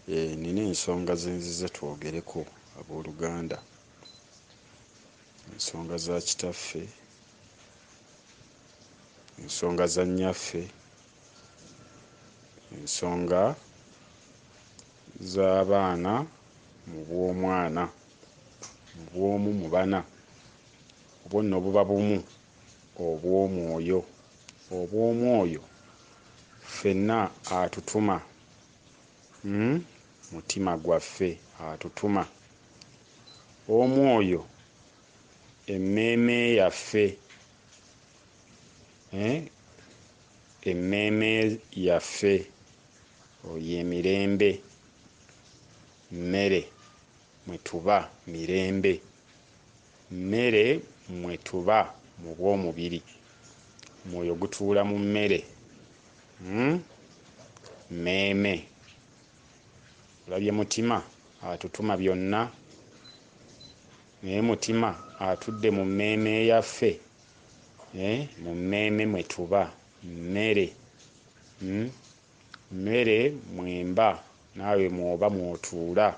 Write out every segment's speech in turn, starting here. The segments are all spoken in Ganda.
Nina ensonga zenziza twogereko abooluganda, ensonga za kitaffe, ensonga za nnyaffe, ensonga z'abaana mu bw'omwana, mu bw'omu mu bana, obwo nno buba bumu obw'omwoyo. Obw'omwoyo ffenna atutuma, mutima gwaffe atutuma. Omwoyo emmeeme yaffe, emmeeme yaffe oyo emirembe, mmere mwe tuba mirembe, mmere mwe tuba mu bw'omubiri, omwoyo gutuula mu mmere, mmeeme. Olabye mutima atutuma byonna, naye mutima atudde mu mmeeme yaffe, mu mmeeme mwe tuba, mmere, mmere mwemba naawe mwoba mwotuula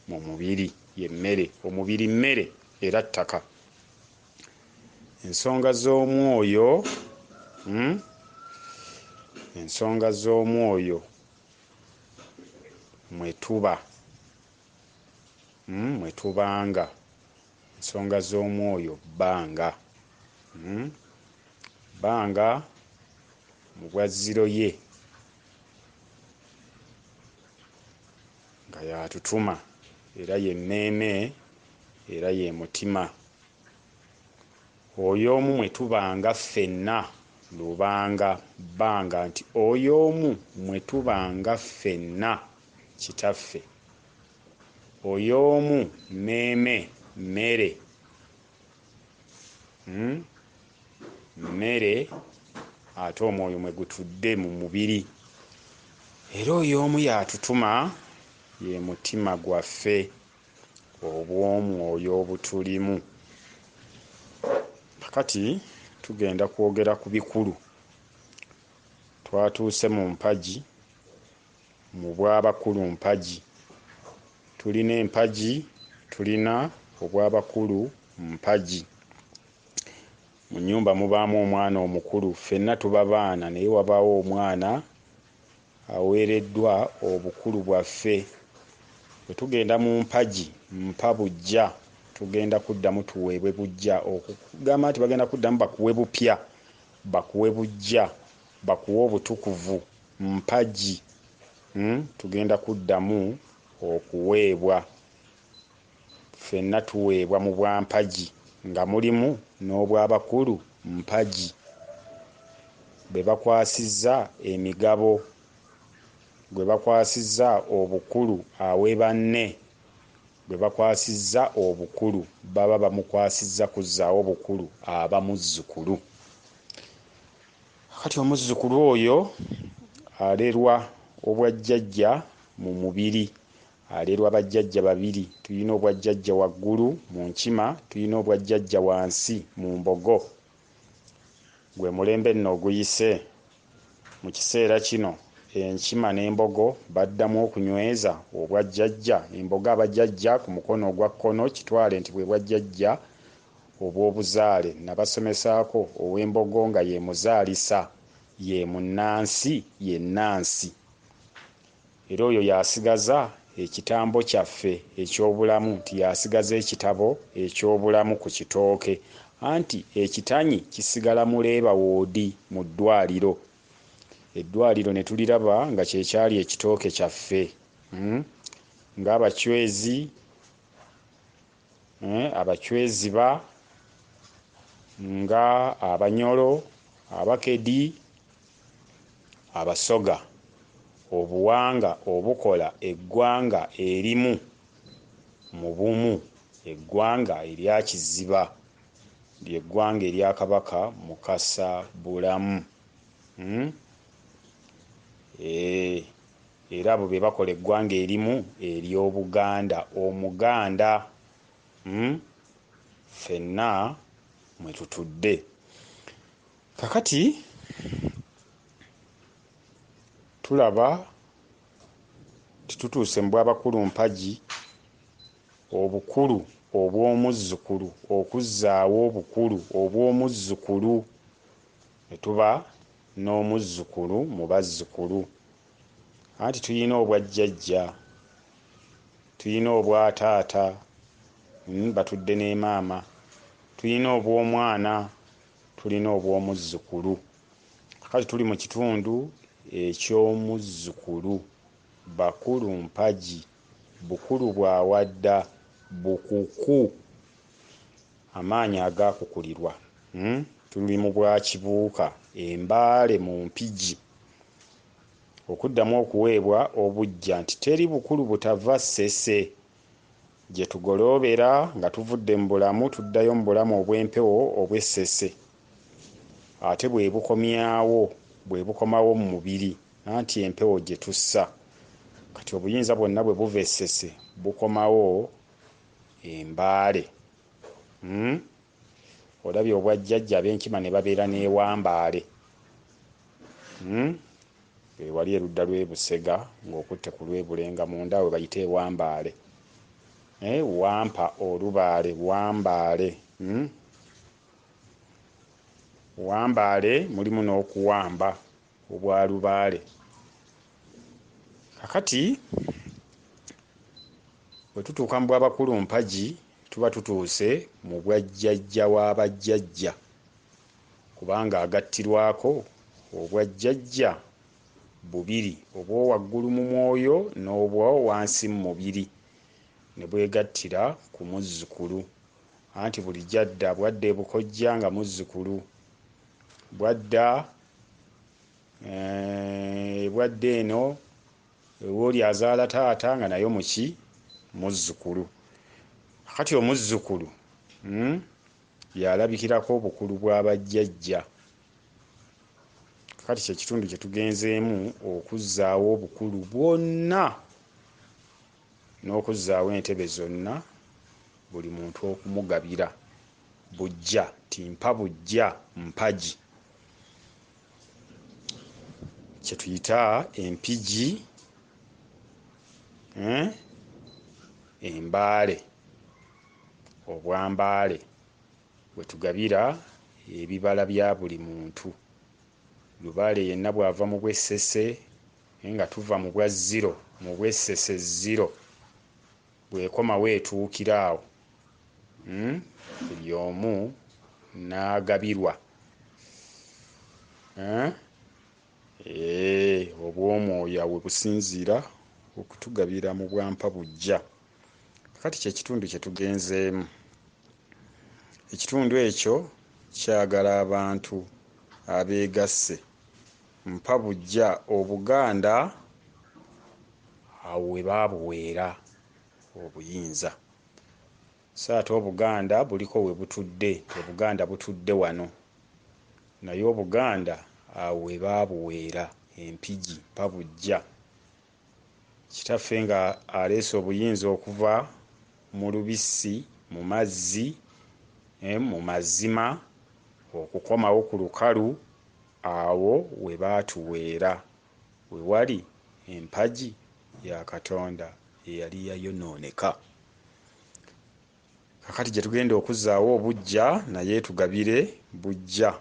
mu mubiri, ye mmere. Omubiri mmere era ttaka. Ensonga z'omwoyo, ensonga z'omwoyo mwe tuba, mwe tubanga. Ensonga z'omwoyo bbanga, bbanga mu bwazziro ye nga y'atutuma era ye mmeeme era ye mutima. Oyo omu mwe tubanga ffenna lubanga, bbanga nti oyo omu mwe tubanga ffenna kitaffe, oyo omu mmeeme, mmere, mmere ate omwoyo mwe gutudde mu mubiri, era oyo omu y'atutuma ye mutima gwaffe obw'omwoyo obutulimu. Kakati tugenda kwogera ku bikulu. Twatuuse mu mpagi, mu bw'abakulu mpagi. Tulina empagi, tulina obw'abakulu mpagi. Mu nnyumba mubaamu omwana omukulu, ffenna tuba baana naye wabaawo omwana aweereddwa obukulu bwaffe. Bwe tugenda mu mpagi, mpa bujja, tugenda kuddamu tuweebwe bujja. Okugamba nti bagenda kuddamu bakuwe bupya, bakuwe bujja, bakuwe obutukuvu, mpagi. Tugenda kuddamu okuweebwa. Ffenna tuweebwa mu bwampagi nga mulimu n'obw'abakulu mpagi. Be bakwasizza emigabo, gwe bakwasizza obukulu awe banne, gwe bakwasizza obukulu baba bamukwasizza kuzzaawo bukulu aba muzzukulu. Kati omuzzukulu oyo alerwa obwajjajja mu mubiri, alerwa bajjajja babiri. Tulina obwajjajja waggulu mu nkima, tulina obwajjajja wansi mu mbogo. Gwe mulembe nno oguyise. Mu kiseera kino enkima n'embogo baddamu okunyweza obwajjajja. Embogo abajjajja ku mukono ogwa kkono kitwale nti bwe bwajjajja obw'obuzaale. Nabasomesaako ow'embogo nga ye muzaalisa, ye munnansi, ye nnansi. Era oyo yasigaza ekitambo kyaffe eky'obulamu, nti yasigaza ekitabo eky'obulamu ku kitooke, anti ekitanyi kisigala muleeba woodi mu ddwaliro. Eddwaliro ne tuliraba nga kyekyali ekitooke kyaffe, ng'abacwezi, abacweziba, nga abanyolo, abakedi, abasoga. Obuwanga obukola eggwanga erimu mu bumu, eggwanga erya Kiziba, ly'eggwanga erya Kabaka Mukasa Bulamu. Era abo be bakola eggwanga erimu ery'Obuganda, Omuganda. Ffenna mwe tutudde. Kakati tulaba Titutuuse mu bwabakulu mpagi obukulu obw'omuzzukulu, okuzzaawo obukulu obw'omuzzukulu, ne tuba n'omuzzukulu mu bazzukulu. Anti tuyina obwajjajja, tuyina obwataata, batudde ne maama, tuyina obw'omwana, tulina obw'omuzzukulu. Kati tuli mu kitundu eky'omuzzukulu. Bakulu mpagi, bukulu bwawadda, bukuku, amaanyi agaakukulirwa. Tuli mu bwakibuuka, embaale mu mpigi, okuddamu okuweebwa obujja nti teri bukulu butava ssese. Gye tugoloobera nga tuvudde mu bulamu tuddayo mu bulamu obw'empewo obw'essese, ate bwe bukomyawo, bwe bukomawo mu mubiri, anti empewo gye tussa. Kati obuyinza bwonna bwe buva essese bukomawo embaale. Olabye obwajjajja ab'enkima ne babeera n'ewambaale. Wali erudda lw'e Busega ng'okutte ku lw'e Bulenga munda we bayita ewambaale. Wampa olubaale, wambaale. Wambaale mulimu n'okuwamba obwa lubaale. Kakati bwe tutuuka mu bwabakulu mpagi tuba tutuuse mu bwajjajja w'abajjajja, kubanga agattirwako obwajjajja bubiri, obw'owaggulu mu mwoyo n'obwo wansi mu mubiri, ne bwegattira ku muzzukulu. Anti buli jjadda bwadda ebukojja nga muzzukulu, bwadda eno ew'oli azaala taata nga nayo muki muzzukulu. Kati omuzzukulu y'alabikirako obukulu bw'abajjajja. Kati kye kitundu kye tugenzeemu okuzzaawo obukulu bwonna n'okuzzaawo entebe zonna, buli muntu okumugabira bujja, timpa bujja mpagi, kye tuyita empigi, embaale, obwambaale bwe tugabira ebibala bya buli muntu. Lubaale yenna bw'ava mu bw'essese, nga tuva mu bwa zero, mu bw'essese zero, bw'ekomawo etuukira awo, buli omu n'agabirwa obw'omwoyo bwe businziira okutugabira mu bwampa bujja. Kati kye kitundu kye tugenzeemu. Ekitundu ekyo kyagala abantu abeegasse. Mpa bujja Obuganda awo we baabuweera obuyinza. So ate Obuganda buliko we butudde, Obuganda butudde wano, naye Obuganda awo we baabuweera empigi, mpa bujja. Kitaffe nga aleese obuyinza okuva mu lubisi, mu mazzi, mu mazima, okukomawo ku lukalu, awo we baatuweera, we wali empagi ya Katonda eyali yayonooneka. Kakati gye tugenda okuzzaawo obujja naye tugabire bujja.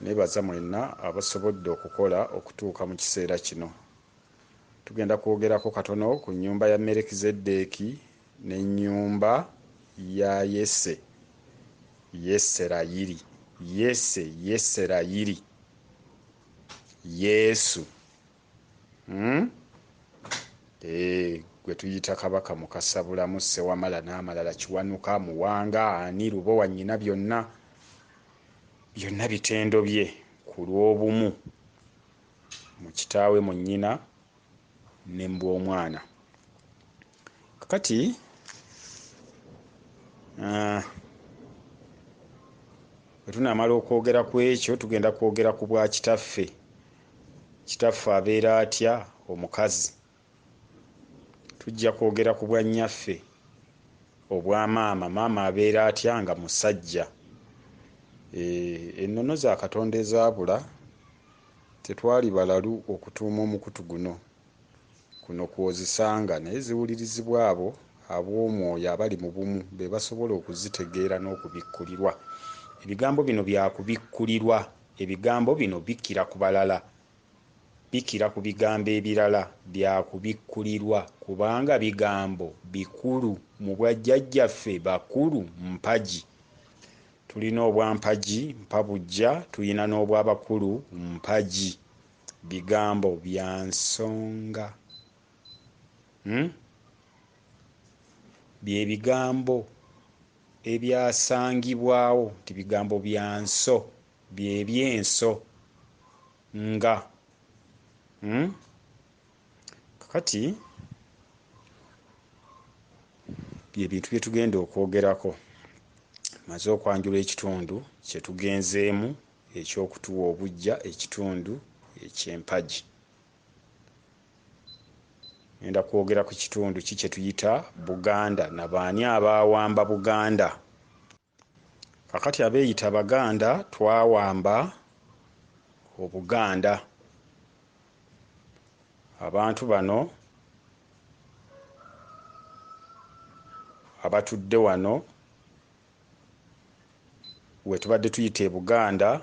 Neebaza mwenna abasobodde okukola okutuuka mu kiseera kino. Tugenda kwogerako katono ku nnyumba ya Merikizeddeeki n'ennyumba ya Yese, Yeserayiri, Yeserayiri, Yesu, gwe tuyita Kabaka Mukasabulamu, Ssewamala n'amalala, Kiwanuka, Muwanga, ani, Lubowa, nnyina byonna bitendo bye ku lw'obumu mu kitaawe, mu nnyina ne mu bw'omwana. Kakati bwe tunaamala okwogera ku ekyo tugenda kwogera ku bwa kitaffe. Kitaffe abeera atya omukazi? Tujja kwogera ku bwa nnyaffe obwa maama. Maama abeera atya nga musajja? Ennono za Katonda ezaabula, tetwali balalu okutuuma omukutu guno. kuno kwozisanga naye ziwulirizibwa abo ab'omwoyo abali mu bumu be basobola okuzitegeera n'okubikkulirwa. Ebigambo bino byakubikkulirwa. Ebigambo bino bikira ku balala, bikira ku bigambo ebirala, byakubikkulirwa kubanga bigambo bikulu. Mu bwajjajjaffe bakulu mpagi. Tulina obwampagi mpabujja, tulina n'obwabakulu mpagi. Bigambo bya nsonga. Bye bigambo ebyasangibwawo nti bigambo bya nso, bye byenso nga. Kakati bye bintu bye tugenda okwogerako. Maze okwanjula ekitundu kye tugenzeemu eky'okutuwa obujja, ekitundu eky'empagi. Ngenda kwogera ku kitundu ki kye tuyita Buganda na baani abaawamba Buganda. Kakati abeeyita Baganda twawamba Obuganda. Abantu bano abatudde wano we tubadde tuyita Buganda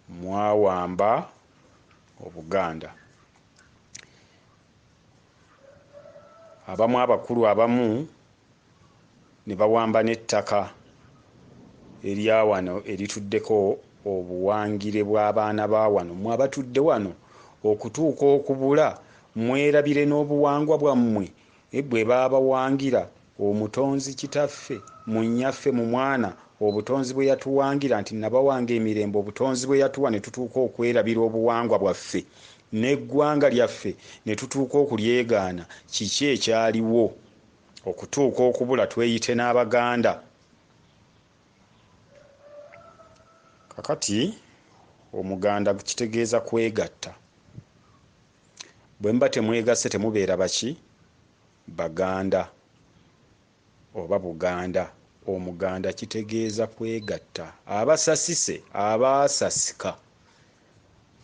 mwawamba Obuganda. Abamu abakulu abamu ne bawamba n'ettaka erya wano erituddeko obuwangire bw'abaana ba wano. Mmwe abatudde wano okutuuka okubula mwerabire n'obuwangwa bwammwe bwe baabawangira omutonzi kitaffe mu nnyaffe mu mwana, obutonzi bwe yatuwangira nti nabawanga emirembe, obutonzi bwe yatuwa ne tutuuka okwerabira obuwangwa bwaffe n'eggwanga lyaffe ne tutuuka okulyegaana. Kiki ekyaliwo okutuuka okubula tweyite n'Abaganda? Kakati Omuganda kitegeeza kwegatta. Bwe mba temwegasse temubeera baki? Baganda oba Buganda. Omuganda kitegeeza kwegatta. Abasasise, abaasasika,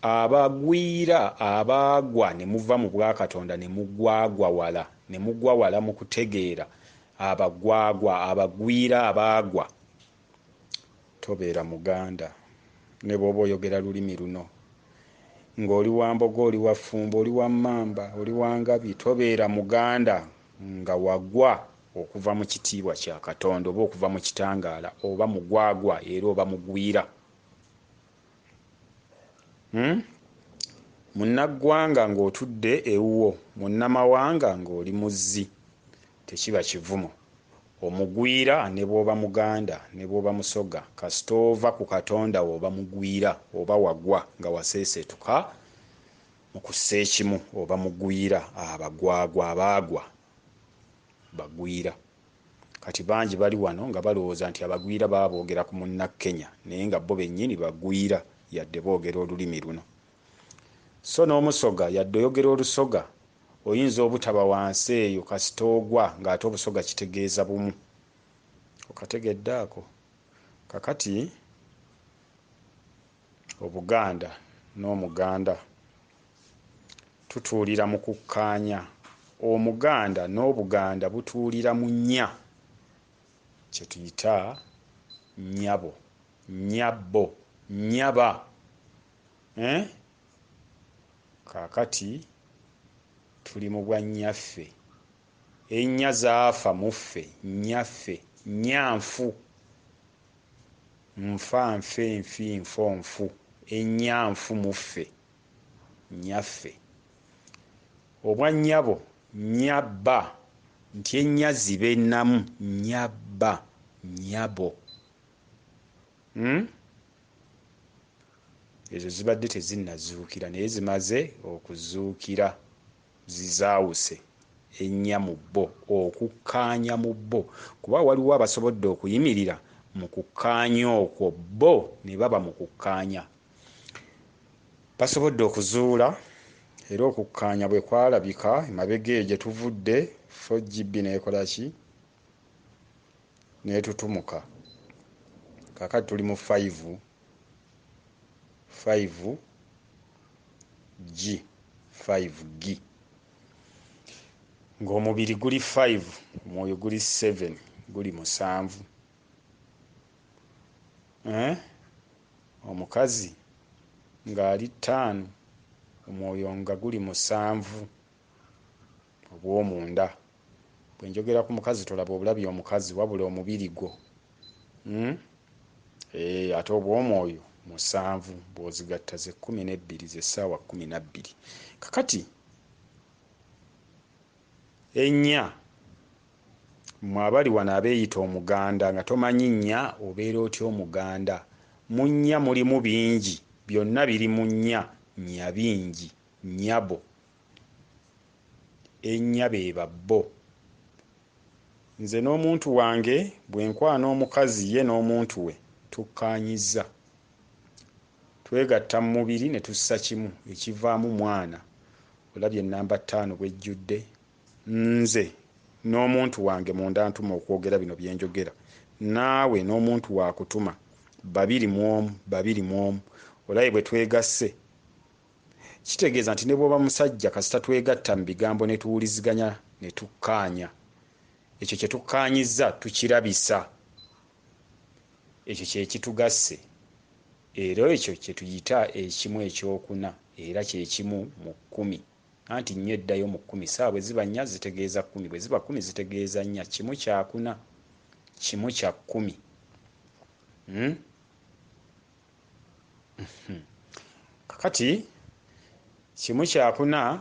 abagwira, abaagwa ne muva mu bwakatonda ne mugwagwa wala, ne mugwa wala mu kutegeera. Abagwagwa, abagwira, abaagwa. Tobeera Muganda ne bw'oba oyogera lulimi luno. Ng'oli wa Mbogo, oli wa Ffumbo, oli wa Mmamba, oli wa Ngabi, tobeera Muganda nga wagwa okuva mu kitiibwa kya Katonda oba okuva mu kitangaala, oba mugwagwa era oba mugwira. Munnaggwanga ng'otudde ewuwo, munnamawanga ng'oli muzzi, tekiba kivumo. Omugwira ne bw'oba Muganda ne bw'oba Musoga, kasita ova ku Katonda oba mugwira oba wagwa nga waseesetuka mu kussa ekimu oba mugwira. Abagwagwa, abaagwa bagwira. Kati bangi bali wano nga balowooza nti abagwira baba boogera ku Munnakenya naye nga bo bennyini bagwira yadde boogera olulimi luno. So n'Omusoga yadde oyogera Olusoga oyinza obutaba wansi eyo kasita ogwa ng'ate Obusoga kitegeeza bumu. Okategedde ako? Kakati Obuganda n'Omuganda tutuulira mu kukkaanya. Omuganda n'Obuganda butuulira mu nnya kye tuyita nnyabo, nnyabbo, nnyaba. Kaakati tuli mu bwa nnyaffe. Ennya zaafa mu ffe, nnyaffe, nnyanfu. Nfa, nfe, nfi, nfo, nfu. Ennyanfu mu ffe, nnyaffe. Obwa nnyabo, nnyabba, nti ennya zibe ennamu, nnyabba, nnyabo. Ezo zibadde tezinnazuukira naye zimaze okuzuukira, zizaawuse. Ennya mu bbo, okukkaanya mu bbo, kuba waliwo abasobodde okuyimirira mu kukkaanya okwo, bo ne baba mu kukkaanya. Basobodde okuzuula era okukkaanya bwe kwalabika emabega eyo gye tuvudde, 4GB n'ekola ki? N'etutumuka. Kaakati tuli mu 5G. 5G. ng'omubiri guli 5 omwoyo guli 7 guli 7 omukazi ng'ali 5 omwoyo nga guli 7 obw'omunda. bwe njogera ku mukazi tolaba obulabye omukazi wabula omubiri gwo ate obw'omwoyo 7 bw'ozigatta ze 12 ze ssaawa 12. kakati ennya mmwe abali wano abeeyita omuganda nga tomanyi nnya obeera otya omuganda. mu nnya mulimu bingi, byonna biri mu nnya, nnya bingi, nnyabo. ennya be babbo. nze n'omuntu wange bwe nkwana omukazi ye n'omuntu we tukkaanyizza, twegatta mu mubiri ne tussa kimu ekivaamu mwana. olabye ennamba 5 bwejjudde. nze n'omuntu wange munda ntuma okwogera bino bye njogera, naawe n'omuntu wakutuma, 2 mu 1 2 mu 1. olabye bwe twegasse kitegeeza nti ne bw'oba musajja kasita twegatta mu bigambo ne tuwuliziganya ne tukkaanya, ekyo kye tukkaanyizza tukirabisa, ekyo kye kitugasse. era ekyo kye tuyita ekimu ekyokuna, era kye kimu mu 10. anti nnyo eddayo mu 10, saawa bwe ziba 4 zitegeeza 10, bwe ziba 10 zitegeeza 4, kimu kyakuna, kimu kya 10. kakati kimu kyakuna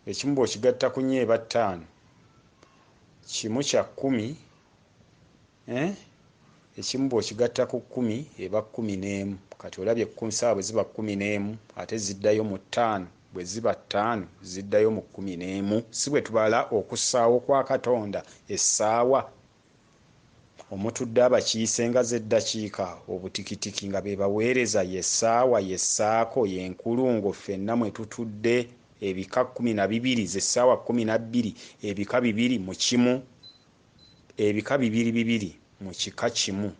ekimu bw'okigatta ku 4 eba 5, kimu kya 10 ekimu bw'okigatta ku 10 eba 11. kati olabye saawa bwe ziba 11 ate ziddayo mu 5, bwe ziba 5 ziddayo mu 11. si bwe tubala okussaawo kwa Katonda essaawa. omutudde abakiise nga z'eddakiika obutikitiki nga be baweereza yessaawa yessaako yenkulungo ffenna mwe tutudde ebika 12 z'essaawa 12, ebika 2 mu kimu, ebika 2 mu kika kimu.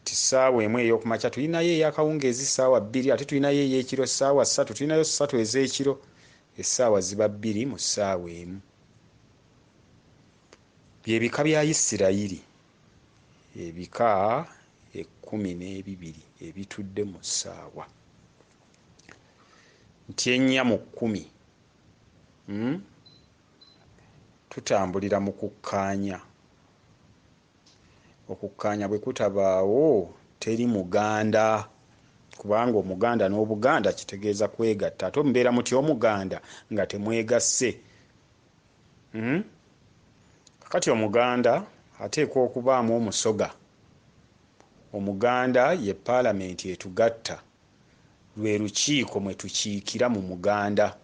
tisaawa emu ey'okumakya tulinayo ey'akawungeezi ssaawa 2, ate tulinayo ey'ekiro ssaawa 3, tulinayo 3 ez'ekiro, essaawa ziba 2 mu ssaawa emu. byebika bya Isirayiri, ebika 12 ebitudde mu ssaawa. nti ennya mu 10 tutambulira mu kukkaanya. okukkaanya bwe kutabaawo teri muganda, kubanga omuganda n'obuganda kitegeeza kwegatta. ate mubeera muti omuganda nga temwegasse. kakati omuganda ateekwa okubaamu omusoga. omuganda ye paalamenti etugatta, lwe lukiiko mwe tukiikira mu muganda.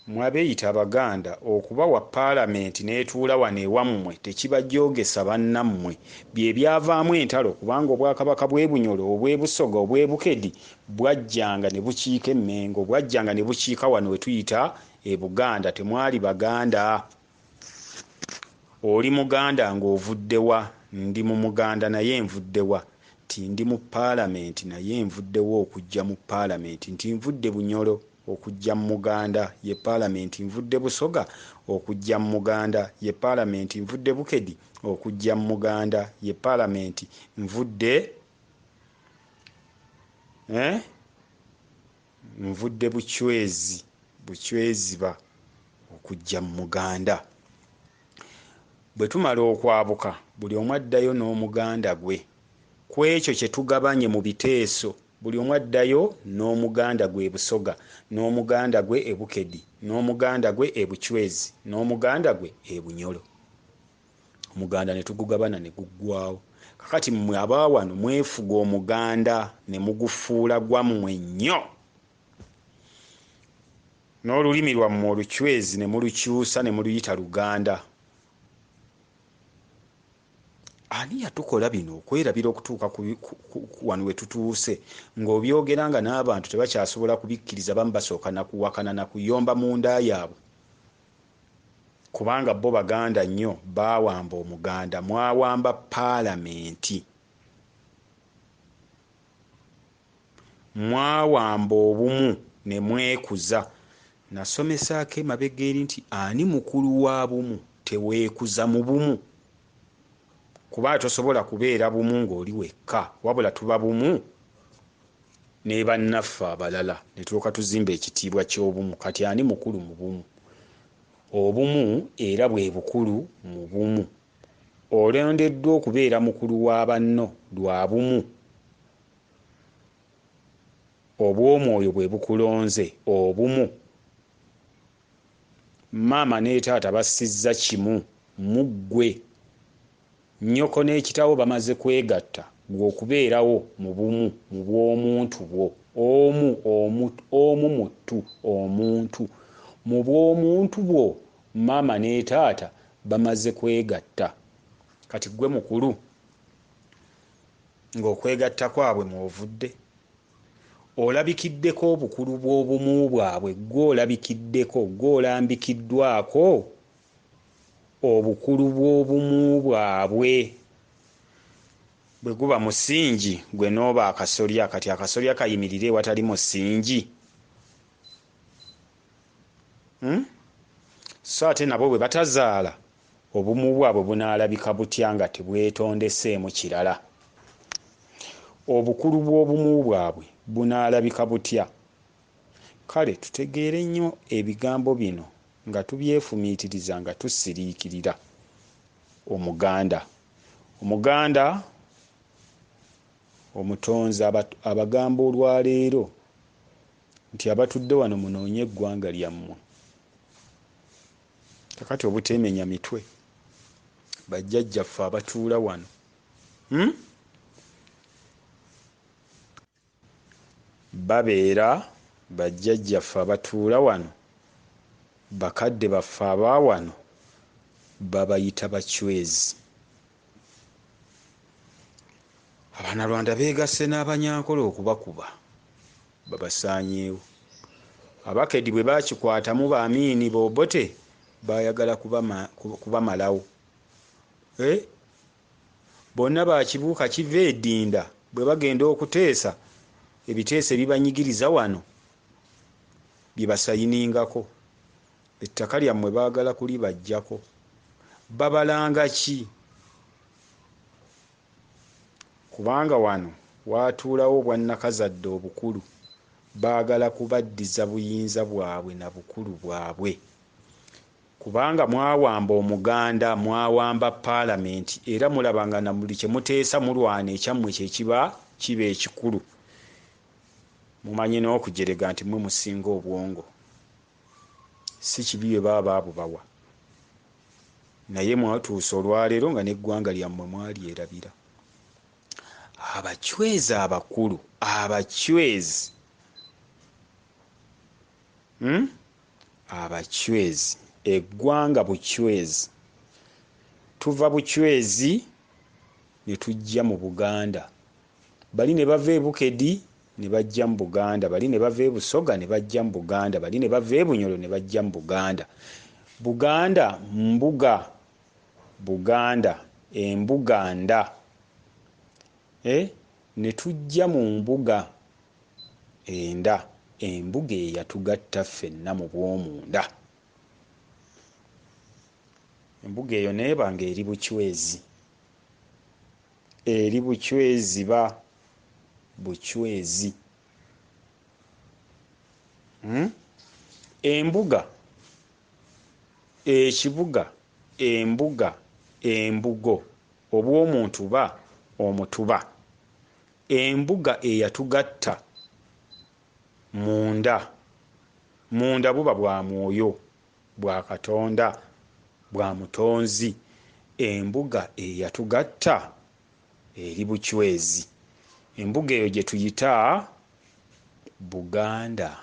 mwabeeyita abaganda okubawa paalamenti n'etuula wano ewammwe tekibajjoogesa bannammwe, bye byavaamu entalo, kubanga obwakabaka bw'e Bunyoro, obw'e Busoga, obw'e Bukedi bwajjanga ne bukiika e Mmengo, bwajjanga ne bukiika wano we tuyita e Buganda. temwali baganda. oli muganda ng'ovuddewa? ndi mu muganda naye nvuddewa. ti ndi mu paalamenti naye nvuddewo okujja mu paalamenti. nti nvudde Bunyoro okujja mu muganda ye paalamenti. nvudde Busoga okujja mu muganda ye paalamenti. nvudde Bukedi okujja mu muganda ye paalamenti. nvudde Bucweziba okujja mu muganda. bwe tumala okwabuka buli omu addayo n'omuganda gwe ku ekyo kye tugabanye mu biteeso. buli omu addayo n'omuganda gwe e Busoga, n'omuganda gwe e Bukedi, n'omuganda gwe e Bucwezi, n'omuganda gwe e Bunyoro. omuganda ne tugugabana ne guggwaawo. kakati mmwe abaawano mwefuga omuganda ne mugufuula gwammwe nnyo, n'olulimi lwammwe Olucwezi ne mulukyusa ne muluyita Luganda. ani yatukola bino okwerabira okutuuka wano we tutuuse ng'obyogera nga n'abantu tebakyasobola kubikkiriza, bamu basooka na kuwakana na kuyomba mu nda yaabwe, kubanga bo baganda nnyo baawamba omuganda. mwawamba paalamenti. mwawamba obumu ne mwekuza. Nasomesaako emabega eri nti ani mukulu wa bumu teweekuza mu bumu, kuba tosobola kubeera bumu ng'oli wekka, wabula tuba bumu ne bannaffe abalala ne tulyoka tuzimba ekitiibwa ky'obumu. Kati ani mukulu mu bumu? Obumu era bwe bukulu mu bumu. Olondeddwa okubeera mukulu wa banno lwa bumu. Obw'omwoyo bwe bukulonze obumu. Maama ne taata bassizza kimu mu ggwe. Nnyoko n'ekitawo bamaze kwegatta gwe okubeerawo mu bumu mu bw'omuntu bwo. Omu muttu omuntu. Mu bw'omuntu bwo maama ne taata bamaze kwegatta. Kati gwe mukulu ng'okwegatta kwabwe mw'ovudde. Olabikiddeko obukulu bw'obumu bwabwe, gwe olabikiddeko, gwe olambikiddwako obukulu bw'obumu bwabwe. Bwe guba musingi gwe n'oba akasolya, kati akasolya kayimirire ewatali musingi. So ate nabo bwe batazaala obumu bwabwe bunaalabika butya nga tebwetondeseemu kirala? Obukulu bw'obumu bwabwe bunaalabika butya? Kale tutegeere nnyo ebigambo bino nga tubyefumiitiriza nga tusiriikirira Omuganda. Omuganda omutonzi abagamba olwaleero nti abatudde wano munoonye eggwanga lyammwe. Kakati obuteemenya mitwe bajjajjaffe abatuula wano, babeera bajjajjaffe abatuula wano, bakadde baffe aba wano babayita bacwezi. Abanalwanda beegasse n'Abanyankole okubakuba babasaanyeewo. Abakedi bwe baakikwatamu Baamiini Boobote baayagala kubamalawo. Bonna baakibuuka kiva Edinda bwe bagenda okuteesa ebiteeso ebibanyigiriza wano bye basayiningako. Ettaka lyammwe baagala kulibajjako. Babalanga ki? Kubanga wano waatuulawo obwannakazadde obukulu, baagala kubaddiza buyinza bwabwe na bukulu bwabwe. Kubanga mwawamba Omuganda, mwawamba Paalamenti, era mulabanga na buli kye muteesa mulwana ekyammwe kye kiba ekikulu. Mumanyi n'okujerega nti mwe musinga obwongo. Si kibi bye baba baabubawa, naye mwatuusa olwaleero nga n'eggwanga lyammwe mwalyerabira. Abacwezi abakulu, abacwezi, abacwezi, eggwanga Bucwezi. Tuva Bucwezi ne tujja mu Buganda. Bali ne bava e Bukedi ne bajja mu Buganda, bali ne bava e Busoga ne bajja mu Buganda, bali ne bava e Bunyoro ne bajja mu Buganda. Buganda mbuga, Buganda embuganda. Ne tujja mu mbuga enda, embuga eyatugatta ffenna mu bw'omunda. Embuga eyo neebanga eri Bucwezi, eri Bucwezi ba Bucwezi. Embuga, ekibuga, embuga, embugo, obw'omuntu ba omutuba. Embuga eyatugatta munda, munda buba bwa Mwoyo, bwa Katonda, bwa Mutonzi. Embuga eyatugatta eri Bucwezi. Embuga eyo gye tuyita Buganda.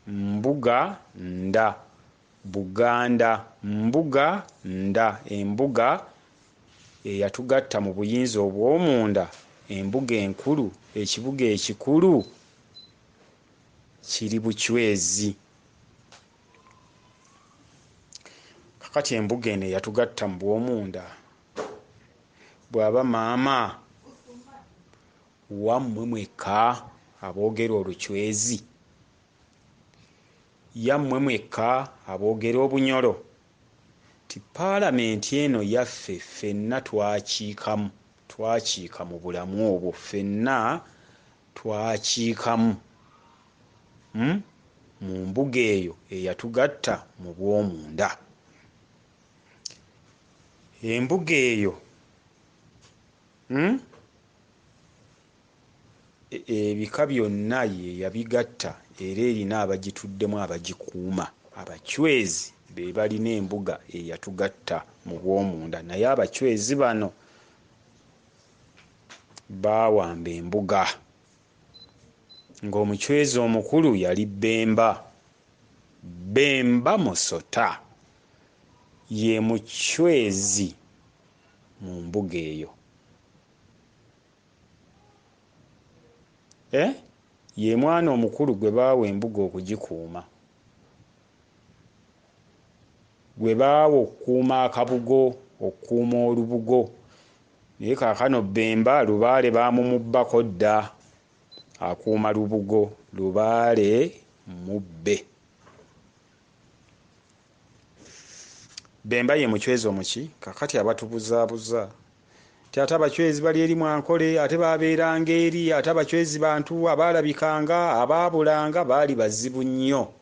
Mbuga nda, Buganda, mbuga nda. Embuga eyatugatta mu buyinza obw'omunda, embuga enkulu, ekibuga ekikulu kiri Bucwezi. Kakati embuga eno eyatugatta mu bw'omunda, bw'aba maama wammwe mwekka aboogera olucwezi, yammwe mwekka aboogera obunyolo. Ti paalamenti eno yaffe ffenna twakiikamu, twakiika mu bulamu obwo, ffenna twakiikamu mu mbuga eyo eyatugatta mu bw'omunda. Embuga eyo ebika byonna ye yabigatta era erina abagituddemu abagikuuma. Abacwezi be balina embuga eyatugatta mu bw'omunda, naye abacwezi bano baawamba embuga. Ng'omucwezi omukulu yali Bemba. Bemba Musota ye mucwezi mu mbuga eyo. Ye mwana omukulu gwe baawa embuga okugikuuma, gwe baawa okukuuma akabugo, okukuuma olubugo. Naye kaakano Bemba Lubaale baamumubbako dda, akuuma lubugo. Lubaale mubbe. Bemba ye mucwezi omuki. Kakati abatubuzaabuza ti ate abacwezi bali eri Mwankole, ate baabeeranga eri, ate abacwezi bantu abaalabikanga, abaabulanga baali bazibu nnyo.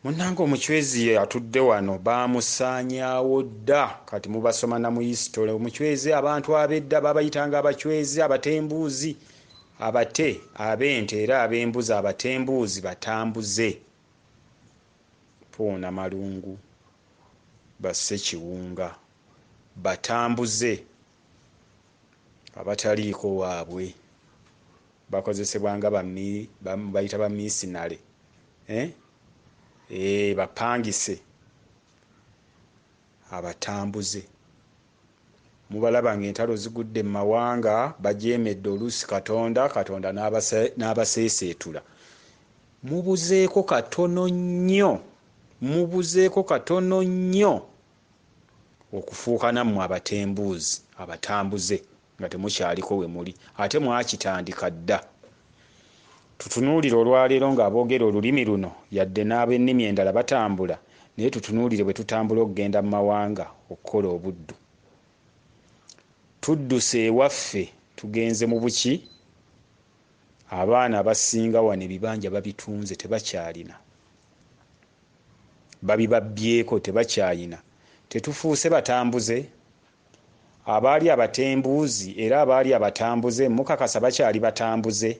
Munnange omucwezi atudde wano baamusaanyaawo dda. Kati mubasoma na mu history. Omucwezi abantu ab'edda babayitanga abacwezi abatembuuzi, abate ab'ente era ab'embuzi, abatembuuzi batambuze. Poona Malungu, Bassekiwunga, batambuze abataliiko waabwe, bakozesebwa nga bayita bamisinale, bapangise, abatambuze. Mubalaba ng'entalo zigudde mu mawanga, bajeemedde oluusi Katonda, Katonda n'abaseeseetula. Mubuzeeko katono nnyo, mubuzeeko katono nnyo okufuuka nammwe abatembuuzi, abatambuze nga temukyaliko we muli, ate mwakitandika dda. Tutunuulire olwaleero ng'aboogera olulimi luno yadde n'ab'ennimi endala batambula, naye tutunuulire bwe tutambula okugenda mu mawanga okukola obuddu. Tudduse ewaffe tugenze mu buki, abaana abasinga wano ebibanja babitunze tebakyalina, babibabbyeko tebakyalina. Tetufuuse batambuze. Abaali abatembuuzi era abaali abatambuze mukakasa bakyali batambuze.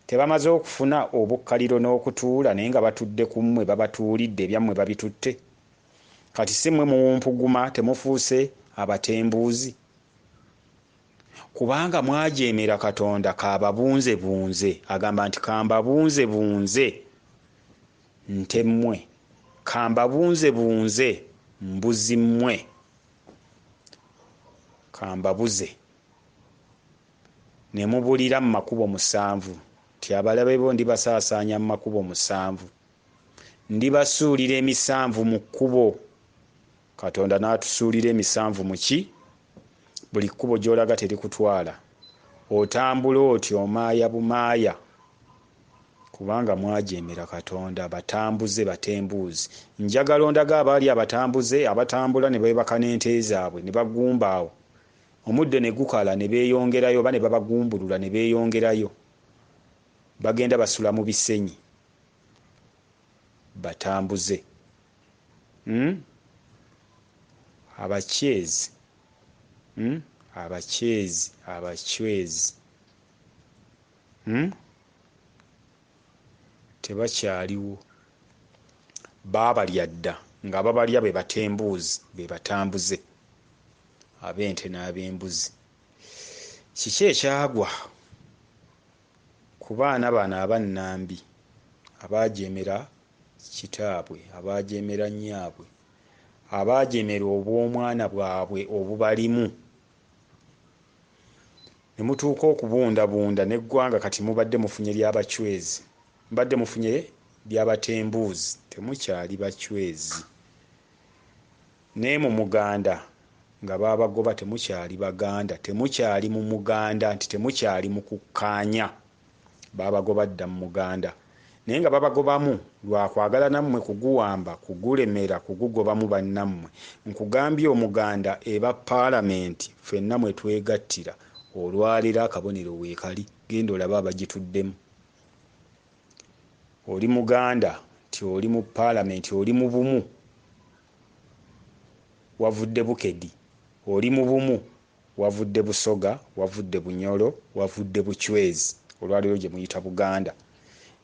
Tebamaze okufuna obukkaliro n'okutuula naye nga batudde ku mmwe, babatuulidde, ebyammwe babitutte. Kati si mmwe muwumpuguma, temufuuse abatembuuzi. Kubanga mwajeemera Katonda kababunzebunze, agamba nti kambabunzebunze nte mmwe, kambabunzebunze mbuzi mmwe, kambabuze. Ne mubulira mu makubo 7 ti abalabe bo ndibasaasaanya mu makubo 7, ndibasuulira 7 mu kkubo. Katonda n'atusuulira 7 mu ki? Buli kkubo gy'olaga terikutwala, otambula otyo omaaya bumaaya, kubanga mwajeemera Katonda. Batambuze, batembuuzi. Njagala ondaga abaali abatambuze abatambula ne beebaka n'ente zaabwe ne bagumba awo, omuddo ne gukala ne beeyongerayo, oba ne babagumbulula ne beeyongerayo, bagenda basula mu bisenyi. Batambuze. Abakyezi, abakyezi, abacwezi tebakyaliwo. Baabalya dda, nga babalya be batembuuzi, be batambuze, ab'ente n'ab'embuzi. Kiki ekyagwa ku baana bano abannambi abaajeemera kitaabwe, abaajeemera nnyaabwe, abaajeemera obw'omwana bwabwe obubalimu, ne mutuuka okubundabunda n'eggwanga kati mubadde mufunye ly'abacwezi, mbadde mufunye by'abatembuuzi, temukyali bacwezi. Ne mu Muganda nga babagoba temukyali baganda, temukyali mu muganda, nti temukyali mu kukkaanya, babagoba dda mu muganda. Naye nga babagobamu lwakwagala nammwe kuguwamba, kugulemera, kugugobamu bannammwe. Nkugambye omuganda eba paalamenti ffenna mwe twegattira. Olwaleero akabonero weekali, genda olabe abagituddemu. Oli muganda nti oli mu paalamenti, oli mu bumu, wavudde Bukedi, oli mu bumu, wavudde Busoga, wavudde Bunyolo, wavudde Buchwezi, olwaleero gye muyita Buganda.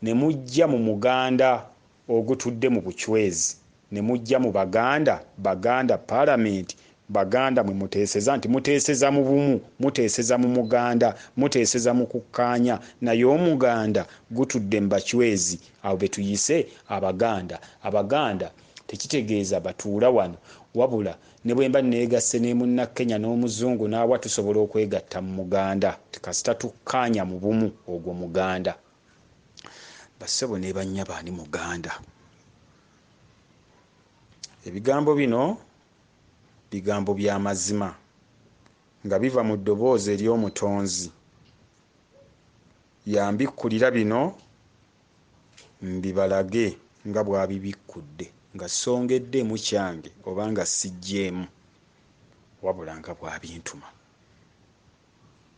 Ne mujja mu muganda ogutudde mu Buchwezi, ne mujja mu baganda paalamenti, baganda mwe muteeseza, nti muteeseza mu bumu, muteeseza mu muganda, muteeseza mu kukkaanya, naye omuganda gutudde mu Bachwezi, abo be tuyise abaganda. Abaganda tekitegeeza batuula wano, wabula ne bwe mba neegasse ne munnakenya n'omuzungu n'awa tusobola okwegatta mu muganda, kasita tukkaanya mu bumu, ogwo muganda. Bassebo ne bannya baani muganda. Ebigambo bino bigambo bya mazima nga biva mu ddoboozi ery'omutonzi. Yambikkulira bino mbibalage nga bw'abibikkudde, nga songedde mu kyange oba nga sijjeemu, wabula nga bw'abintuma.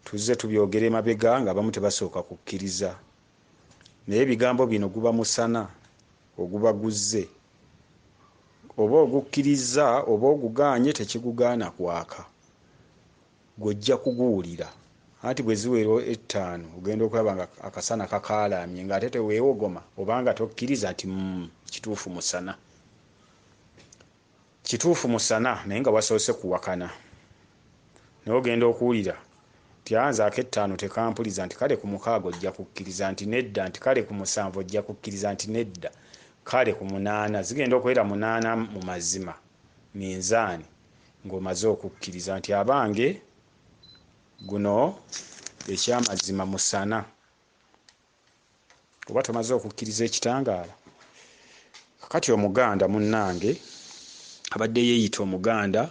Tuzze tubyogere mabega nga abamu tebasooka kukkiriza. Naye ebigambo bino guba musana oguba guzze. Oba ogukkiriza oba ogugaanye tekigugaana kwaka. Gw'ojja kuguwulira. Anti bwe ziwera 5 ogenda okulaba nga akasana kakaalaamye ng'ate teweewogoma oba nga tokkiriza nti kituufu musana. Kituufu musana naye nga wasoose kuwakana. Naye ogenda okuwulira nti nze ak'ettaano tekampuliza, nti kale ku 6 ojja kukkiriza, nti nedda, nti kale ku 7 ojja kukkiriza, nti nedda, kale ku 8. Zigenda okubeera 8 mu mazima minzaani ng'omaze okukkiriza nti abange guno ekyamazima musana. Oba tomaze okukkiriza ekitangaala. Kakati omuganda munnange abadde yeeyita omuganda,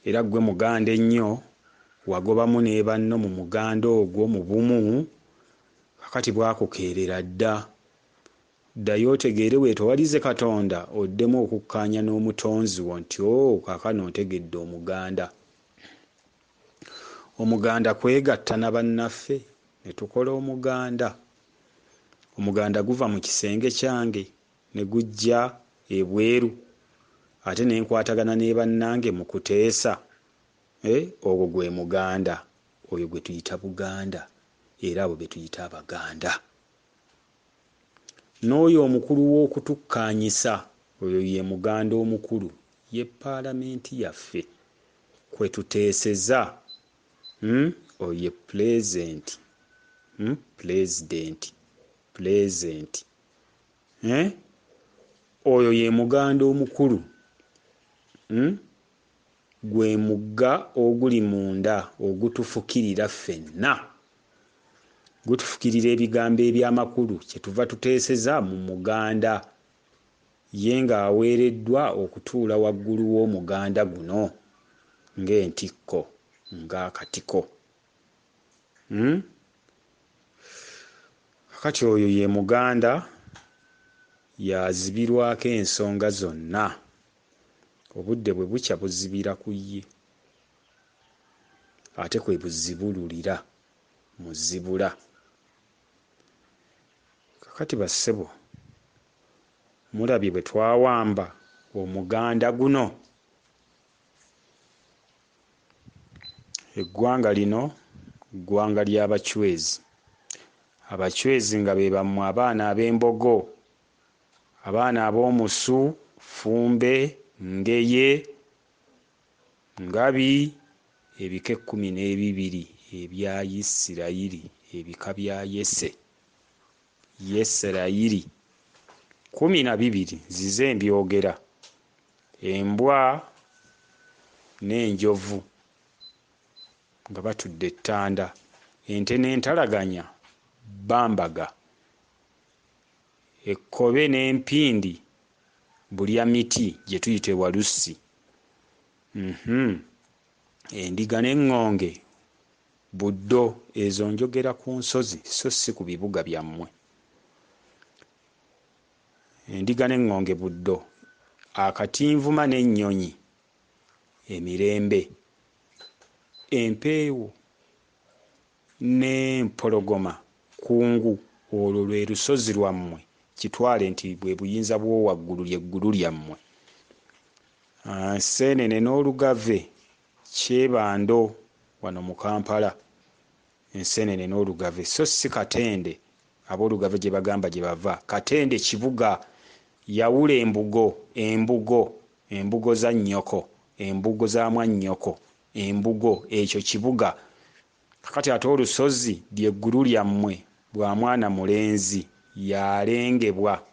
era gwe muganda ennyo, wagobamu ne banno mu muganda ogwo mu bumu. Kakati bwakukeerera dda. Ddayo otegeere weetowalize Katonda, oddemu okukkaanya n'omutonzi wo nti kaakano ntegedde omuganda. Omuganda kwegatta na bannaffe ne tukola omuganda. Omuganda guva mu kisenge kyange ne gujja ebweru, ate ne nkwatagana ne bannange mu kuteesa. Ogwo gwe muganda, oyo gwe tuyita Buganda, era abo be tuyita Abaganda. N'oyo omukulu w'okutukkaanyisa, oyo ye muganda omukulu, ye paalamenti yaffe kwe tuteeseza. Oyo ye pulezidenti. Pulezidenti. Oyo ye muganda omukulu. Gwe mugga oguli munda ogutufukirira ffenna. Gutufukirira ebigambo eby'amakulu kye tuva tuteeseza mu muganda. Ye ng'aweereddwa okutuula waggulu w'omuganda guno ng'entikko, ng'akatiko. Kakati oyo ye muganda yazibirwako ensonga zonna. Obudde bwe bukya buzibira ku ye, ate kwe buzibululira muzibula. Kakati bassebo, mulabye bwe twawamba omuganda guno. Eggwanga lino ggwanga ly'Abachwezi. Abachwezi nga be bammwe abaana ab'embogo, abaana ab'omusu, Fumbe, Ngeye, Ngabi, ebika 12 ebya Isirayiri, ebika bya Yese. Yesirayiri 12 zize mbyogera. Embwa n'enjovu nga batudde ettanda, ente n'entalaganya bambaga, ekkobe n'empindi bulya miti gye tuyita Walusi. endiga n'eŋŋonge buddo, ezo njogera ku nsozi so si ku bibuga byammwe. Endiga n'eŋŋonge buddo, akatinvuma n'ennyonyi emirembe, empeewo n'empologoma kungu. Olwo lwe lusozi lwammwe, kitwale nti bwe buyinza bw'owaggulu, lyeggulu lyammwe. Nseenene n'olugave, Kyebando wano mu Kampala, enseenene n'olugave so si Katende, ab'olugave gye bagamba gye bava. Katende kibuga, yawula embugo za nnyoko, embugo za mwannyoko, embugo, ekyo kibuga. Kakati ate olusozi lyeggulu lyammwe, bwa mwana mulenzi yalengebwa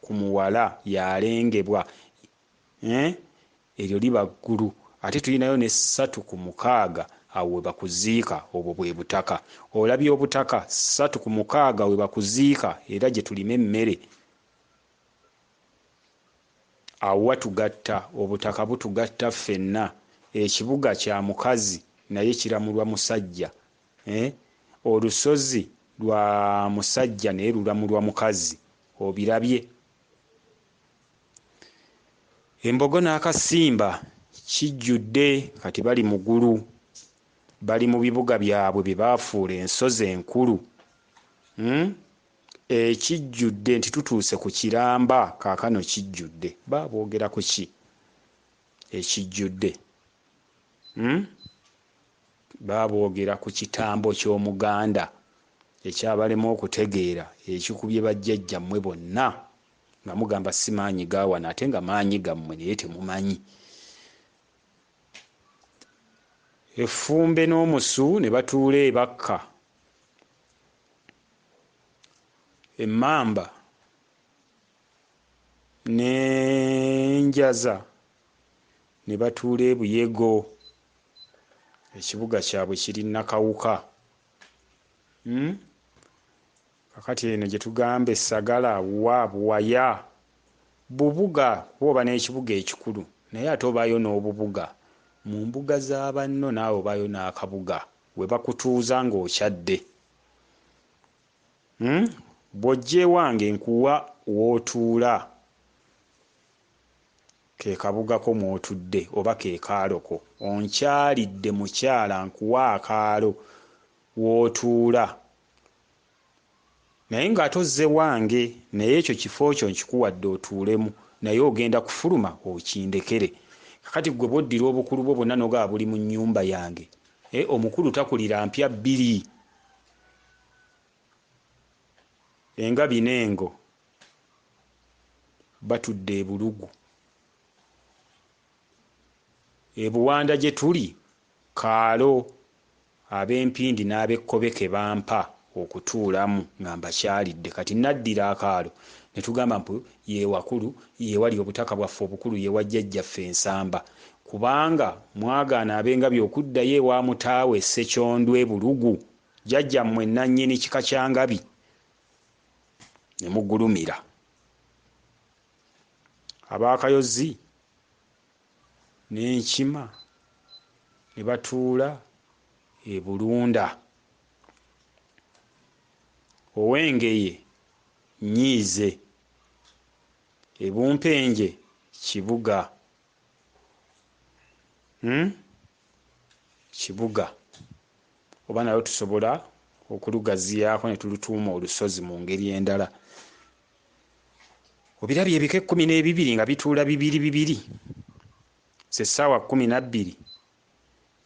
ku muwala, yalengebwa eryo liba ggulu. Ate tulinayo ne 3/6 awo we bakuziika, obwo bwe butaka. Olabye obutaka 3/6 we bakuziika, era gye tulima emmere. Awo watugatta, obutaka butugatta ffenna. Ekibuga kya mukazi naye kiramulwa musajja, olusozi lwa musajja naye luramulwa mukazi. Obirabye? Embogo n'akasimba kijjudde, kati bali mugulu, bali mu bibuga byabwe bye baafuula ensozi enkulu. Ekijjudde nti tutuuse ku kiramba, kaakano kijjudde. Boogera ku ki ekijjudde? Boogera ku kitambo ky'Omuganda ekyabalema okutegeera ekikubye bajjajjammwe bonna, nga mugamba si maanyi ga wano, ate nga maanyi gammwe naye temumanyi. Effumbe n'omusu ne batuula ebakka, emmamba n'enjaza ne batuula ebuyego. Ekibuga kyabwe kiri Nakawuka. Kakati eno gye tugamba Essagala, Buwaya, bubuga. Bw'oba n'ekibuga ekikulu naye ate obaayo n'obubuga. Mu mbuga za banno naawe obaayo n'akabuga we bakutuuza ng'okyadde. Bw'ojja ewange nkuwa w'otuula, ke kabuga ko mw'otudde oba ke kaaloko. Onkyalidde mukyala, nkuwa akaalo w'otuula. Naye ng'ate ozze wange, naye ekyo kifo kyo nkikuwadde otuulemu, naye ogenda kufuluma okindekere. Kakati gwe bwoddira obukulu bwo bwonna n'ogaba buli mu nnyumba yange, omukulu takulira mpya 2. Engabi n'engo batudde ebulugu. Ebuwanda gye tuli kaalo, ab'empindi n'ab'ekkobeke bampa okutuulamu nga mbakyalidde. Kati naddira akaalo ne tugamba mpu ye wakulu, ye wali obutaka bwaffe obukulu, ye wajjajjaffe Ensamba, kubanga mwagaana ab'engabi okuddayo ewa mutaawe Ssekyondwe Bulugu, jjajjammwe nannyini kika kya Ngabi, ne mugulumira. Ab'Akayozi n'Enkima ne batuula e Bulunda. Owengeye Nnyiize, Ebumpenje Kibuga. Kibuga oba nayo tusobola okulugaziyaako ne tulutuuma olusozi mu ngeri endala. Obirabye ebika 12 nga bituula 2 essaawa 12,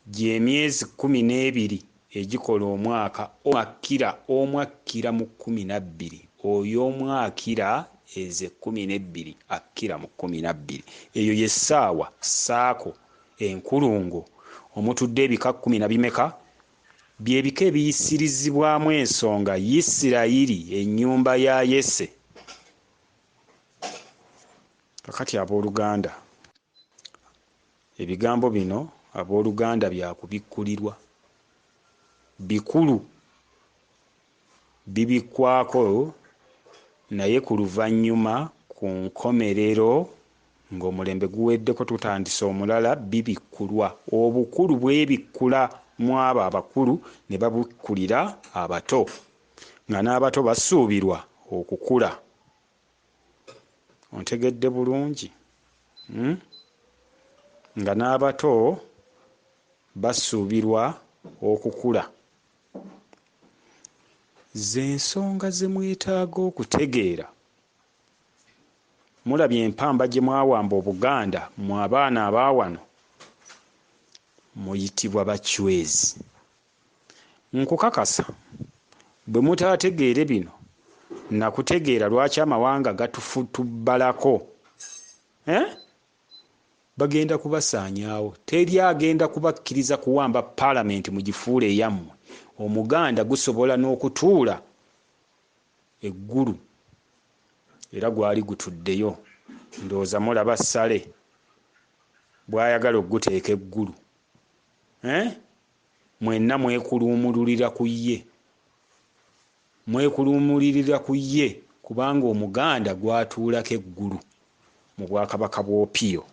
gy'emyezi 12 egikola omwaka. Omu akkira mu 12, oyo omu akira eze 12, akkira mu 12. Eyo y'essaawa ssaako enkulungo omutudde ebika 12 by'ebika ebiyisirizibwamu ensonga Isirayiri, ennyumba ya Yese. Kakati abooluganda, ebigambo bino abooluganda byakubikkulirwa, bikulu, bibikkwako, naye ku luvannyuma ku nkomerero ng'omulembe guweddeko tutandise omulala bibikkulwa. Obukulu bwebikkula mu abo abakulu ne babikkulira abato, nga n'abato basuubirwa okukula. Ontegedde bulungi? Nga n'abato basuubirwa okukula. Ze nsonga ze mwetaaga okutegeera. Mulabye empamba gye mwawamba Obuganda mu abaana abaawano muyitibwa bacwezi. Nkukakasa bwe mutaategeere bino nakutegeera lwaki amawanga gatufutubbalako. Bagenda kubasaanyaawo. Teri agenda kubakkiriza kuwamba paalamenti mu gifuula eyammwe. Omuganda gusobola n'okutuula eggulu, era gwali gutuddeyo. Ndowooza mulaba Ssale bw'ayagala okuguteeka eggulu. Mwenna mwekuluumululira ku ye. Mwekuluumulirira ku ye kubanga Omuganda gwatuulako eggulu mu Bwakabaka bw'Opiyo.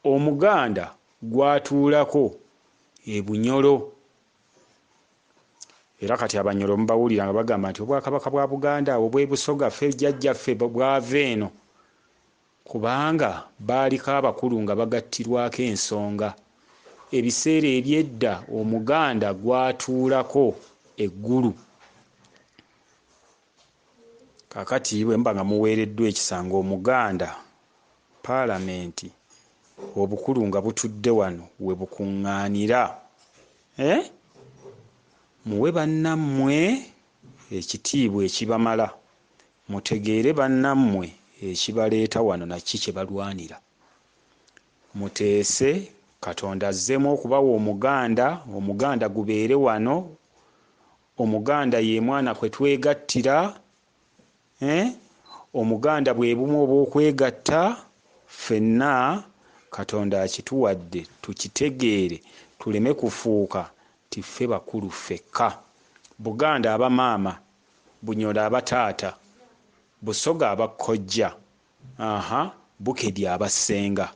Omuganda gwatuulako e Bunyoro. Era kati Abanyoro mubawulira nga bagamba nti Obwakabaka bwa Buganda obw'e Busoga ffe jjajjaffe bwava eno, kubanga baaliko abakulu nga bagattirwako ensonga. Ebiseera eby'edda Omuganda gwatuulako eggulu. Kaakati bwe mba nga muweereddwa ekisanga Omuganda paalamenti obukulu nga butudde wano we bukuŋŋaanira. Muwe bannammwe ekitiibwa ekibamala, mutegeere bannammwe ekibaleeta wano naki kye balwanira. Muteese Katonda azzeemu okubawa Omuganda gubeere wano. Omuganda ye mwana kwe twegattira. Omuganda bwe bumu obw'okwegatta. Ffenna Katonda akituwadde tukitegeere, tuleme kufuuka ti ffe bakulu ffekka. Buganda abamaama, Bunyoro abataata, Busoga abakkojja, Bukedya abassenga.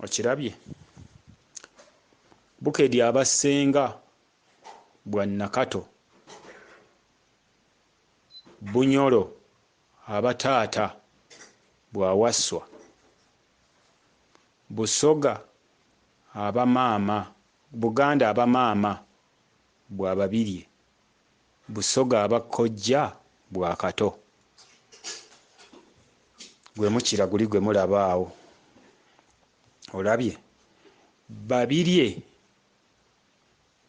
Okirabye? Bukedya abassenga bwa Nakato, Bunyoro abataata bwa Wasswa, Busoga abamaama, Buganda abamaama bwa Babirye, Busoga abakkojja bwa Kato. Gwe mukira guli gwe mulaba awo. Olabye? Babirye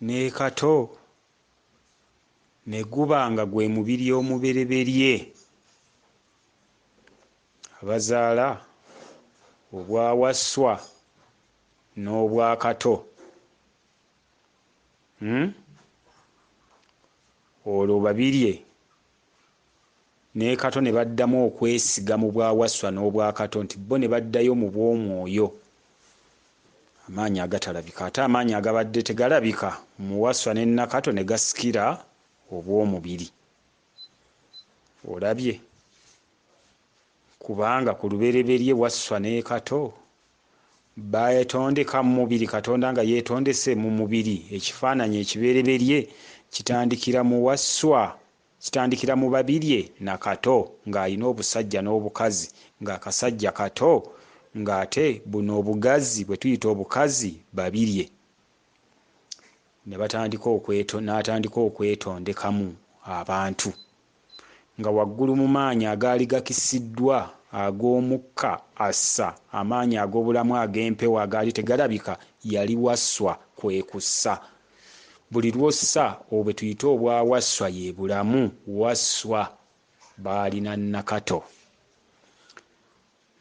ne Kato ne guba nga gwe mubiri omubereberye abazaala obwa Wasswa n'obwa Kato. Olwo Babirye ne Kato ne baddamu okwesiga mu bwa Wasswa n'obwa Kato nti bo ne baddayo mu bw'omwoyo. Amaanyi agatalabika, ate amaanyi agabadde tegalabika mu Wasswa ne Nakato ne gasikira obw'omubiri. Olabye? Kubanga ku lubereberye Wasswa ne Kato baetondeka mu mubiri, Katonda nga yeetondese mu mubiri. Ekifaananyi ekibereberye kitandikira mu Wasswa, kitandikira mu Babirye na Kato ng'alina obusajja n'obukazi, ng'akasajja Kato ng'ate buno obugazi bwe tuyita obukazi Babirye. Ne batandika n'atandika okwetondekamu abantu nga waggulu mu maanyi agaali gakisiddwa ag'omukka assa, amaanyi ag'obulamu ag'empewo agaali tegalabika, yali Wasswa kwe kussa. Buli lwossa obwe tuyita obwa Wasswa ye bulamu. Wasswa baalina Nakato.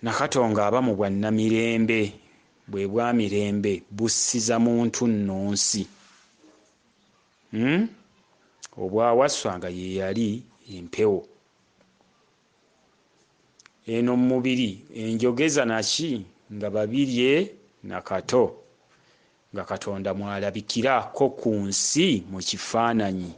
Nakato ng'aba mu bwa Namirembe, bwe bwa mirembe bussiza muntu nnonsi. Obwa Wasswa nga ye yali empewo. Eno mu mubiri enjogeza naki nga Babirye na Kato, nga Katonda mwalabikirako ku nsi mu kifaananyi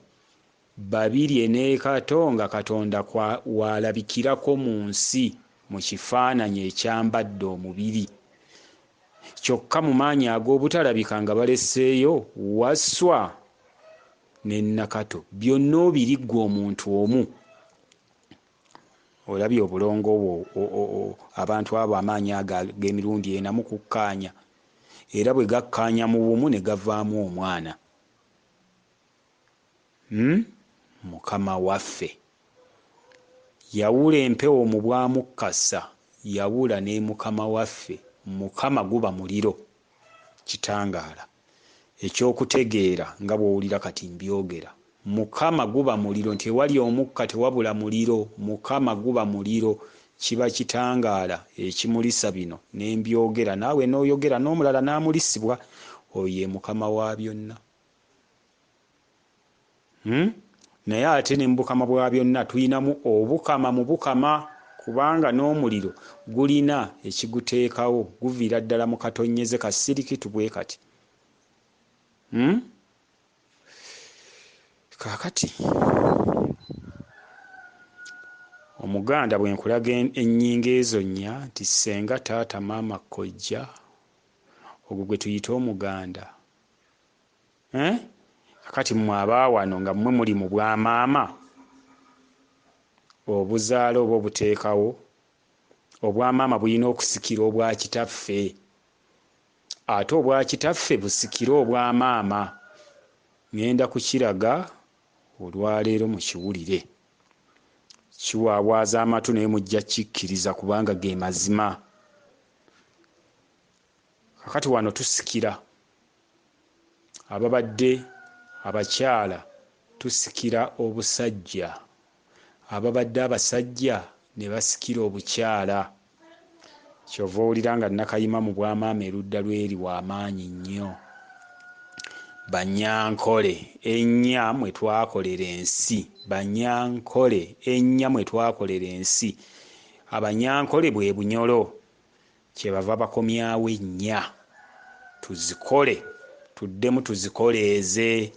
babiri ne Katonga Katonda walabikirako mu nsi mu kifaananyi ekyambadde omubiri kyokka mu maanyi ag'obutalabika nga baleseeyo waswa ne Nakato byonna obiriggwa omuntu omu. Olabye obulongo obwo abantu abo amaanyi ag'emirundi ena mu kukkaanya era bwe gakkaanya mu bumu ne gavaamu omwana. Mukama waffe yawula empewo mu bwamukasa, yawula ne Mukama waffe. Mukama guba muliro. Kitangaala ekyokutegeera nga bw'owulira kati mbyogera. Mukama guba muliro, nti ewali omukka tewabula muliro. Mukama guba muliro. Kiba kitangaala ekimulisa bino ne mbyogera, naawe n'oyogera n'omulala n'amulisibwa. Oyo ye Mukama wa byonna. Naye ate ne mu bukama bwa byonna tuyinamu obukama mu bukama, kubanga n'omuliro gulina ekiguteekawo, guviira ddala mu katonnyeze ka sirikitu bwe kati. Kaakati Omuganda bwe nkulaga ennyingo ezo nnya nti ssenga, taata, maama, kkojja, ogwo gwe tuyita Omuganda. Kakati mmwe abaawano nga mmwe muli mu bwamaama, obuzaala oba obuteekawo, obwamaama bulina okusikira obwa kitaffe, ate obwa kitaffe busikire obwamaama. Ngenda kukiraga olwaleero mukiwulire. Kiwaabwaza amatu naye mujja kikkiriza kubanga ge mazima. Kakati wano tusikira ababadde abakyala, tusikira obusajja, ababadde abasajja ne basikira obukyala. Kyova owulira nga Nakayima mu bwamaama erudda lweri w'amaanyi nnyo. Banyankole ennya mwe twakolera ensi, Banyankole ennya mwe twakolera ensi. Abanyankole bwe Bunyolo, kyebava bakomyawo ennya. Tuzikole, tuddemu tuzikoleeze.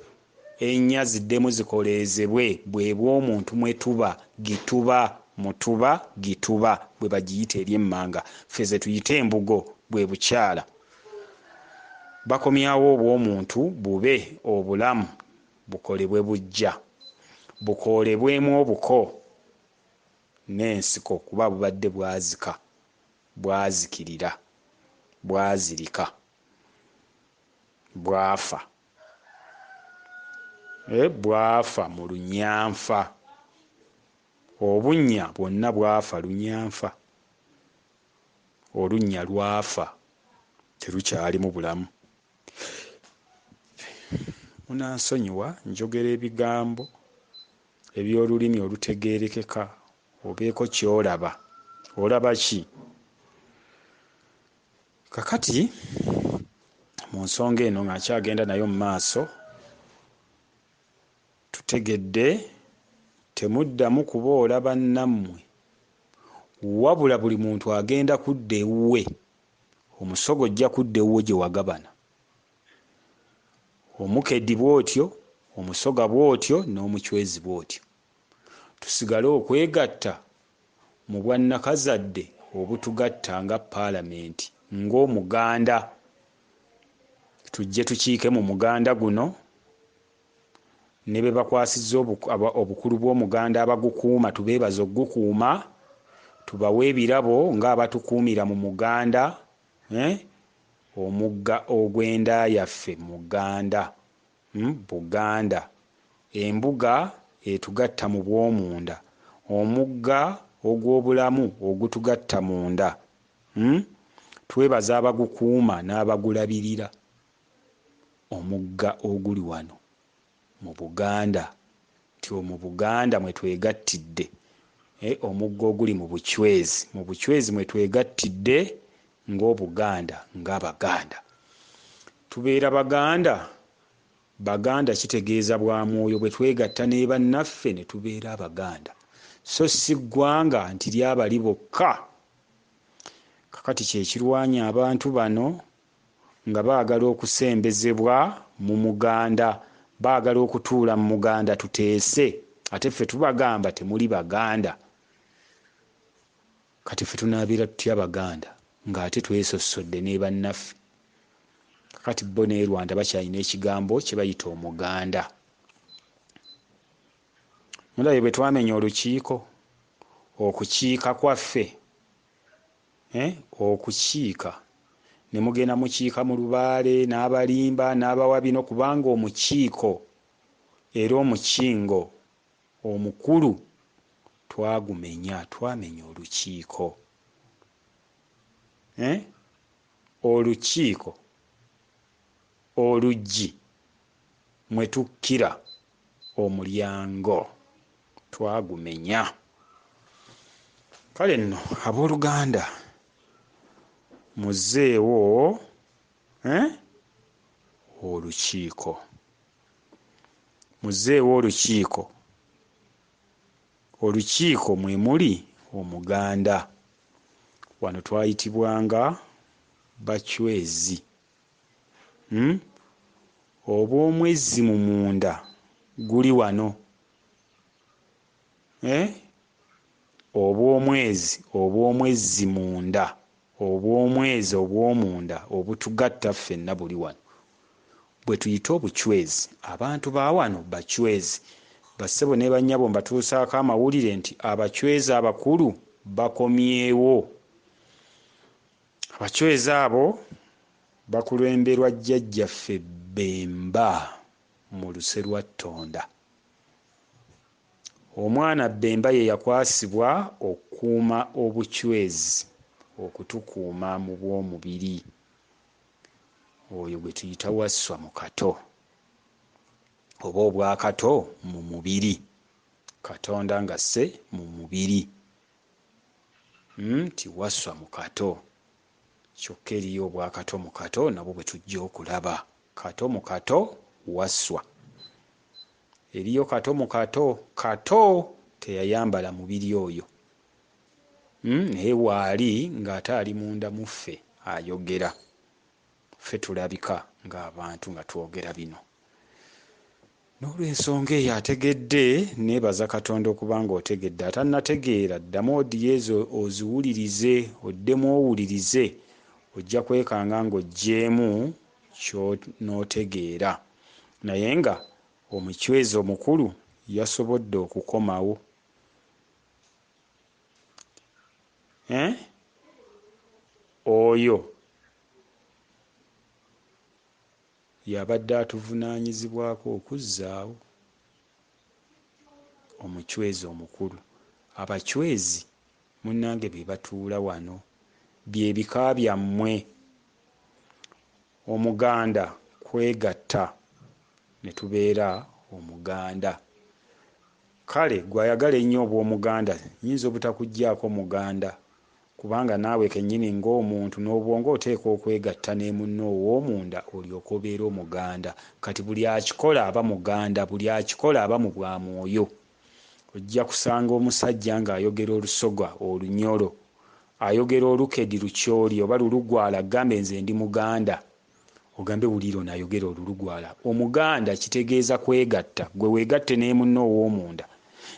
Ennya ziddemu zikoleezebwe, bwe bw'omuntu mwe tuba, gituba, mutuba, gituba, bwe bagiyita eri emmanga. Ffe ze tuyita embugo bwe bukyala. Bakomyawo obw'omuntu bube obulamu bukolebwe bujja, bukolebwemu obuko n'ensiko, kuba bubadde bwazika, bwazikirira, bwazirika, bwafa. Bwafa mu Lunyanfa. Obunnya bwonna bwafa Lunyanfa. Olunnya lwafa, terukyali mu bulamu. Munansonyiwa njogera ebigambo eby'olulimi olutegeerekeka. Obeeko ky'olaba. Olaba ki? Kakati mu nsonga eno nga nkyagenda nayo mu maaso, tutegedde temuddamu kuboola bannammwe, wabula buli muntu agenda kudda ewuwe. Omusogo ojja kudda ewuwe gye wagabana. Omukedi bw'otyo, omusoga bw'otyo, n'omucwezi bw'otyo. Tusigale okwegatta mu bwannakazadde obutugatta nga Paalamenti, ng'Omuganda. Tujje tukiike mu Muganda guno, ne be bakwasizza obukulu bw'Omuganda abagukuuma tubeebaza ogukuuma, tubawe ebirabo ng'abatukuumira mu Muganda. Omugga ogw'enda yaffe Muganda, Buganda. Embuga etugatta mu bw'omunda, omugga ogw'obulamu ogutugatta munda. Twebaza abagukuuma n'abagulabirira. Omugga oguli wano mu Buganda, nti mu Buganda mwe twegattidde. Omugga oguli mu Bucwezi, mu Bucwezi mwe twegattidde ng'Obuganda, ng'Abaganda. Tubeera Baganda. Baganda kitegeeza bwa mwoyo, bwe twegatta ne bannaffe ne tubeera Abaganda, so si ggwanga nti ly'abali bokka. Kakati kyekirwanya abantu bano nga baagala okusembezebwa mu Muganda, baagala okutuula mu Muganda tuteese, ate ffe tubagamba temuli Baganda. Kati ffe tunaabeera tutya Baganda ng'ate twesosodde ne bannaffe? Kati bo ne Rwanda bakyalina ekigambo kye bayita Omuganda. Mulabe bwe twamenya olukiiko, okukiika kwaffe, okukiika ne mugenda mukiika mu Lubaale n'Abalimba n'Abawabino, kubanga omukiiko era omukingo omukulu twamenya olukiiko. Olukiiko oluggi mwe tukkira omulyango twagumenya. Kale nno abooluganda muzeewo olukiiko, muzeewo olukiiko. Olukiiko mwe muli Omuganda. Wano twayitibwanga Bachwezi. Oba omwezi mu munda guli wano, oba omwezi munda, oba omwezi obw'omunda obutugatta ffenna buli wano, bwe tuyita Obuchwezi. Abantu ba wano Bachwezi. Bassebo ne bannyabo mbatuusaako amawulire nti Abachwezi abakulu bakomyewo. Abachwezi abo bakulemberwa jjajjaffe Bemba mu luse lwa Ttonda. Omwana Bemba ye yakwasibwa okukuuma Obuchwezi, okutukuuma mu bw'omubiri. Oyo gwe tuyita Wasswa mu kato, oba Obwakato mu mubiri. Katonda ngasse mu mubiri, ti Wasswa mu kato. Kyokka eriyo Obwakato mu kato nabwo bwe tujja okulaba. Kato mu kato, Wasswa. Eriyo kato mu kato. Kato teyayambala mubiri oyo, naye waali ng'ate ali munda mu ffe ayogera. Ffe tulabika ng'abantu nga twogera bino. N'olw'ensonga eyo ategedde, neebaza Katonda okuba ng'otegedde. Atannategeera ddamu odiyo ezo oziwulirize, oddemu owulirize, ojja kwekanga ng'oggyeemu ky'onootegeera. Naye nga Omuchwezi omukulu yasobodde okukomawo. Oyo yabadde atuvunaanyizibwako okuzzaawo. Omuchwezi omukulu. Abachwezi munnange be batuula wano, bye bika byammwe. Omuganda kwegatta ne tubeera Omuganda. Kale gwe ayagala ennyo obw'Omuganda yinza obutakuggyako Muganda, kubanga naawe kennyini ng'omuntu n'obwongo oteeka okwegatta ne munno ow'omunda olyoke obeere Omuganda. Kati buli akikola aba Muganda, buli akikola aba mu bwa mwoyo. Ojja kusanga omusajja ng'ayogera Olusoga Olunyolo, ayogera Olukedi Lukyoli oba Lulugwala, agambe nze ndi Muganda. Ogambe wulira ono ayogera Olulugwala. Omuganda kitegeeza kwegatta, gwe weegatte ne munno ow'omunda.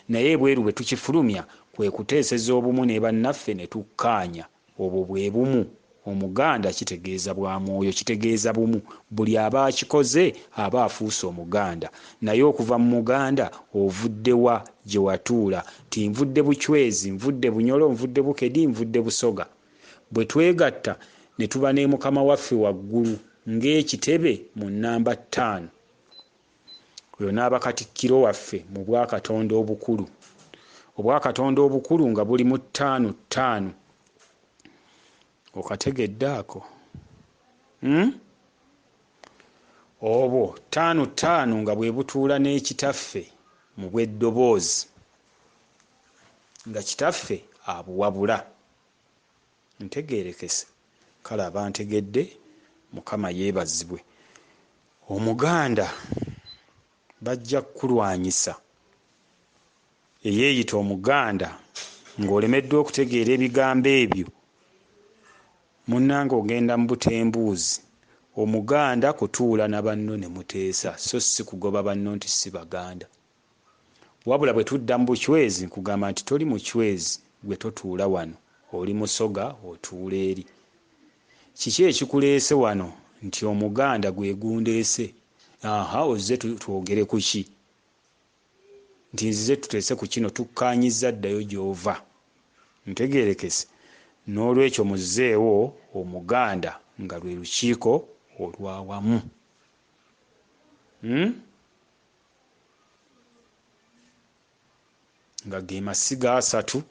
Naye bweru bwe tukifulumya kwe kuteeseza obumu ne bannaffe ne tukkaanya. Obwo bwe bumu. Omuganda kitegeeza bwa mwoyo, kitegeeza bumu. Buli aba akikoze aba afuuse Omuganda. Naye okuva mu Muganda ovudde wa gye watuula? Ti nvudde Buchwezi, nvudde Bunyolo, nvudde Bukedi, nvudde Busoga. Bwe twegatta ne tuba ne Mukama waffe waggulu ng'ekitebe mu nnamba 5. Oyo n'aba Katikkiro waffe mu Bwakatonda obukulu. Obwakatonda obukulu nga buli mu 5. Okategedde ako? Obwo 5 nga bwe butuula n'ekitaffe mu bw'eddoboozi, nga kitaffe abuwabula. Ntegeerekese? Kale aba ntegedde. Mukama yeebazibwe. Omuganda bajja kukulwanyisa eyeeyita Omuganda ng'olemeddwa okutegeera ebigambo ebyo. Munnange ogenda mu butembuuzi omuganda kutuula na banno ne muteesa so si kugoba banno nti si baganda. Wabula bwe tudda mu bucwezi nkugamba nti toli mucwezi gwe totuula wano, oli musoga otuula eri. Kiki ekikuleese wano nti omuganda gwe gundeese? Ozze twogere ku ki? Nti nzize tuteese ku kino tukkaanyiza ddayo gy'ova. Ntegeerekese. N'olwekyo muzzeewo omuganda nga lwe lukiiko olwawamu. Nga ge masiga 3,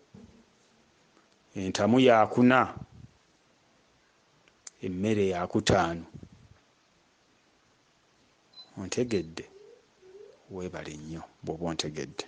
entamu ya 4, emmere ya 5. Ontegedde? Weebale nnyo bw'oba ontegedde.